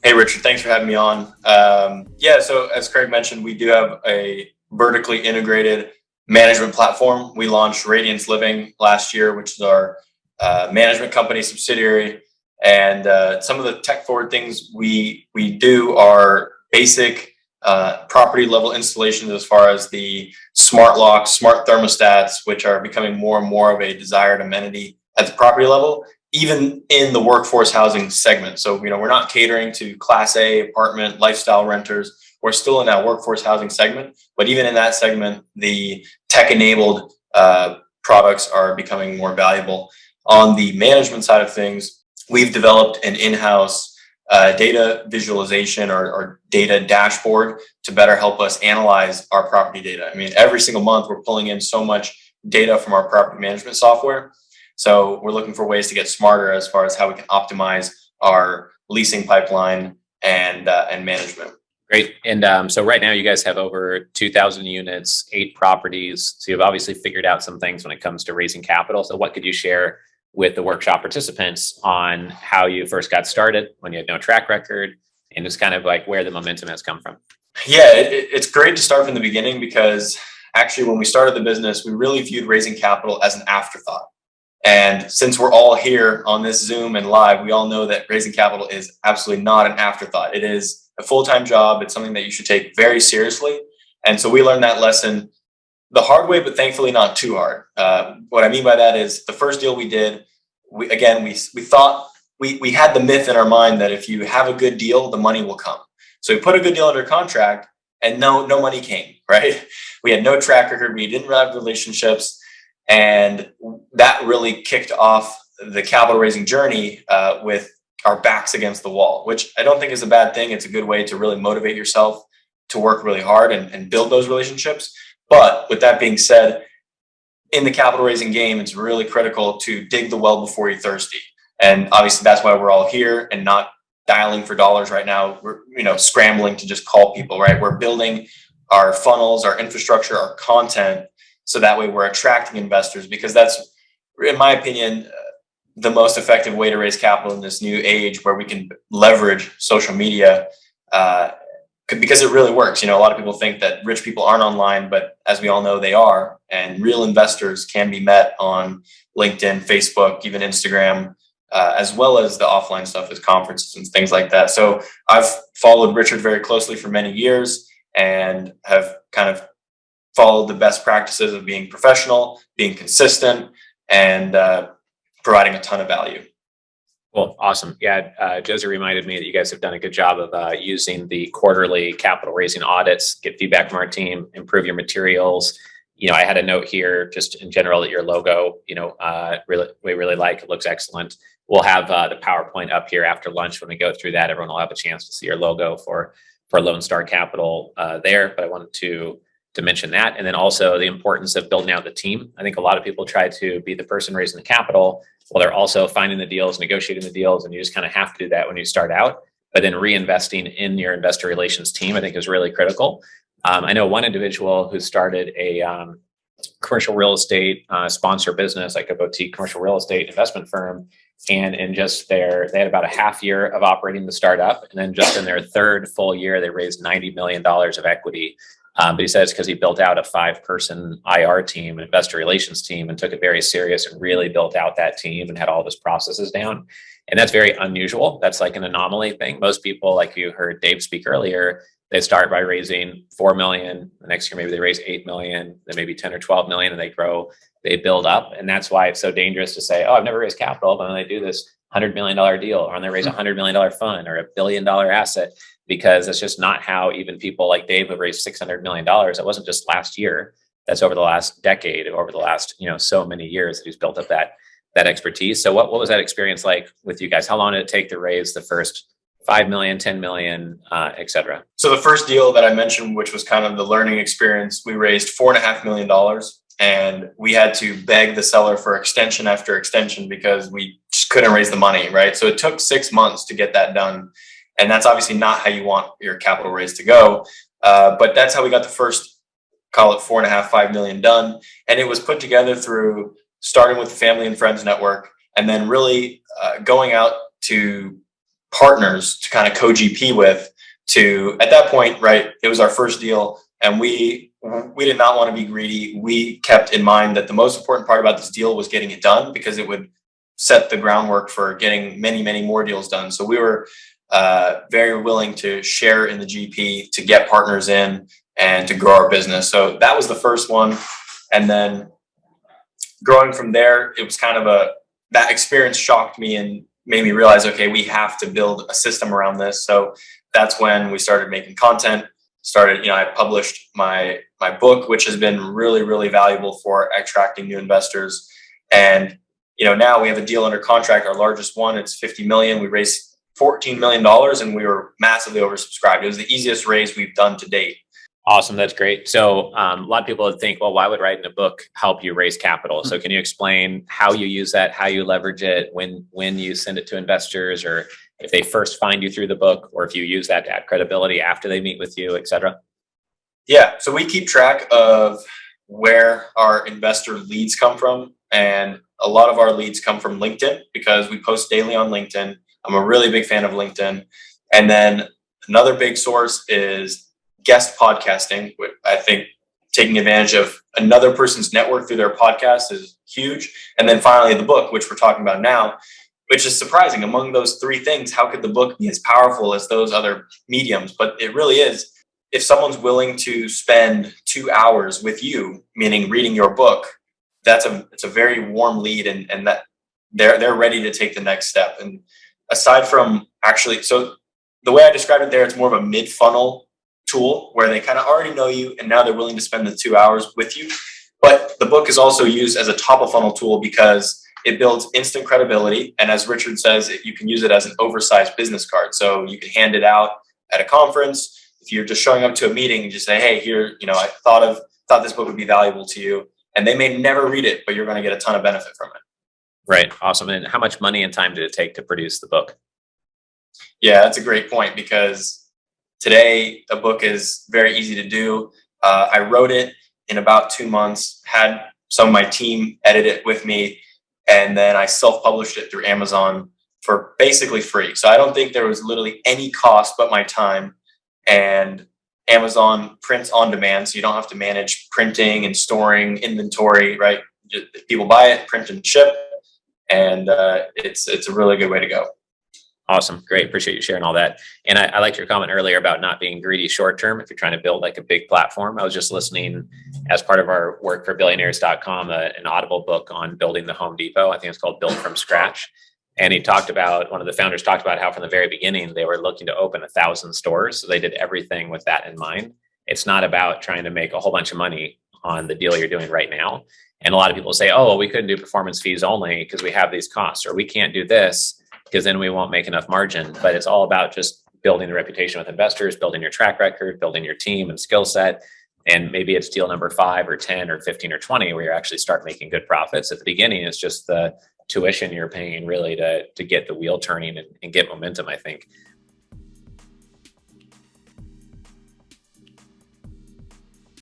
Hey, Richard, thanks for having me on. So as Craig mentioned, we do have a vertically integrated management platform. We launched Radiance Living last year, which is our management company subsidiary. And some of the tech forward things we do are basic property level installations as far as the smart locks, smart thermostats, which are becoming more and more of a desired amenity at the property level, even in the workforce housing segment. So, we're not catering to Class A apartment lifestyle renters. We're still in that workforce housing segment, but even in that segment, the tech-enabled products are becoming more valuable. On the management side of things, we've developed an in-house data visualization or data dashboard to better help us analyze our property data. I mean, every single month we're pulling in so much data from our property management software. So we're looking for ways to get smarter as far as how we can optimize our leasing pipeline and management. Great. And so right now you guys have over 2,000 units, 8 properties. So you've obviously figured out some things when it comes to raising capital. So what could you share with the workshop participants on how you first got started when you had no track record and just kind of like where the momentum has come from? Yeah, it's great to start from the beginning because actually when we started the business, we really viewed raising capital as an afterthought. And since we're all here on this Zoom and live, we all know that raising capital is absolutely not an afterthought. It is a full-time job. It's something that you should take very seriously. And so we learned that lesson the hard way, but thankfully not too hard. What I mean by that is the first deal we did, we thought we had the myth in our mind that if you have a good deal, the money will come. So we put a good deal under contract and no money came, right? We had no track record. We didn't have relationships. And that really kicked off the capital raising journey with our backs against the wall, which I don't think is a bad thing. It's a good way to really motivate yourself to work really hard and build those relationships. But with that being said, in the capital raising game, it's really critical to dig the well before you're thirsty. And obviously that's why we're all here and not dialing for dollars right now. We're scrambling to just call people, right? We're building our funnels, our infrastructure, our content, so that way we're attracting investors, because that's, in my opinion, the most effective way to raise capital in this new age where we can leverage social media because it really works. A lot of people think that rich people aren't online, but as we all know, they are. And real investors can be met on LinkedIn, Facebook, even Instagram, as well as the offline stuff as conferences and things like that. So I've followed Richard very closely for many years and have kind of followed the best practices of being professional, being consistent, and providing a ton of value. Well, awesome. Yeah, Josie reminded me that you guys have done a good job of using the quarterly capital raising audits, get feedback from our team, improve your materials. I had a note here just in general that your logo, we really like. It looks excellent. We'll have the PowerPoint up here after lunch. When we go through that, everyone will have a chance to see your logo for Lone Star Capital there. But I wanted to mention that. And then also the importance of building out the team. I think a lot of people try to be the person raising the capital while they're also finding the deals, negotiating the deals. And you just kind of have to do that when you start out. But then reinvesting in your investor relations team, I think, is really critical. I know one individual who started a commercial real estate sponsor business, like a boutique commercial real estate investment firm. And in just they had about a half year of operating the startup. And then just in their third full year, they raised $90 million of equity. But he says because he built out a 5-person IR team, an investor relations team, and took it very serious and really built out that team and had all of his processes down. And that's very unusual. That's like an anomaly thing. Most people, like you heard Dave speak earlier, they start by raising 4 million. The next year, maybe they raise 8 million, then maybe 10 or 12 million, and they grow, they build up. And that's why it's so dangerous to say, oh, I've never raised capital, but when they do this $100 million deal, or when they raise a $100 million fund or $1 billion asset, because it's just not how even people like Dave have raised $600 million. It wasn't just last year. That's over the last decade, over the last, so many years that he's built up that expertise. So what was that experience like with you guys? How long did it take to raise the first 5 million, 10 million, et cetera? So the first deal that I mentioned, which was kind of the learning experience, we raised $4.5 million, and we had to beg the seller for extension after extension because we just couldn't raise the money, right? So it took 6 months to get that done. And that's obviously not how you want your capital raise to go. But that's how we got the first, call it 4.5, 5 million done. And it was put together through starting with the family and friends network, and then really going out to partners to kind of co-GP with. To at that point, right, it was our first deal, and we did not want to be greedy. We kept in mind that the most important part about this deal was getting it done, because it would set the groundwork for getting many, many more deals done. So we were very willing to share in the GP, to get partners in, and to grow our business. So that was the first one. And then growing from there, it was kind of that experience shocked me and made me realize, okay, we have to build a system around this. So that's when we started making content. I published my book, which has been really, really valuable for attracting new investors. And now we have a deal under contract, our largest one. It's 50 million. We raised $14 million, and we were massively oversubscribed. It was the easiest raise we've done to date. Awesome. That's great. So a lot of people would think, well, why would writing a book help you raise capital? So can you explain how you use that, how you leverage it, when you send it to investors, or if they first find you through the book, or if you use that to add credibility after they meet with you, et cetera? Yeah. So we keep track of where our investor leads come from. And a lot of our leads come from LinkedIn, because we post daily on LinkedIn. I'm a really big fan of LinkedIn. And then another big source is guest podcasting. I think taking advantage of another person's network through their podcast is huge. And then finally, the book, which we're talking about now, which is surprising. Among those three things, how could the book be as powerful as those other mediums? But it really is. If someone's willing to spend 2 hours with you, meaning reading your book, it's a very warm lead, and that they're ready to take the next step. And aside from so the way I described it there, it's more of a mid-funnel tool where they kind of already know you, and now they're willing to spend the 2 hours with you. But the book is also used as a top of funnel tool, because it builds instant credibility. And as Richard says, you can use it as an oversized business card. So you can hand it out at a conference. If you're just showing up to a meeting, and just say, hey, here, I thought this book would be valuable to you. And they may never read it, but you're going to get a ton of benefit from it. Right. Awesome. And how much money and time did it take to produce the book? Yeah, that's a great point, because today a book is very easy to do. I wrote it in about 2 months, had some of my team edit it with me, and then I self-published it through Amazon for basically free. So I don't think there was literally any cost but my time. And Amazon prints on demand, so you don't have to manage printing and storing inventory, right? Just, people buy it, print and ship, and it's a really good way to go. Awesome. Great. Appreciate you sharing all that. And I liked your comment earlier about not being greedy short term if you're trying to build like a big platform. I was just listening as part of our work for billionaires.com, an Audible book on building the Home Depot. I think it's called Build from Scratch. And one of the founders talked about how from the very beginning, they were looking to open 1,000 stores. So they did everything with that in mind. It's not about trying to make a whole bunch of money on the deal you're doing right now. And a lot of people say, oh, well, we couldn't do performance fees only because we have these costs, or we can't do this because then we won't make enough margin. But it's all about just building the reputation with investors, building your track record, building your team and skill set. And maybe it's deal number 5 or 10 or 15 or 20 where you actually start making good profits. At the beginning, it's just the tuition you're paying really to get the wheel turning and get momentum, I think.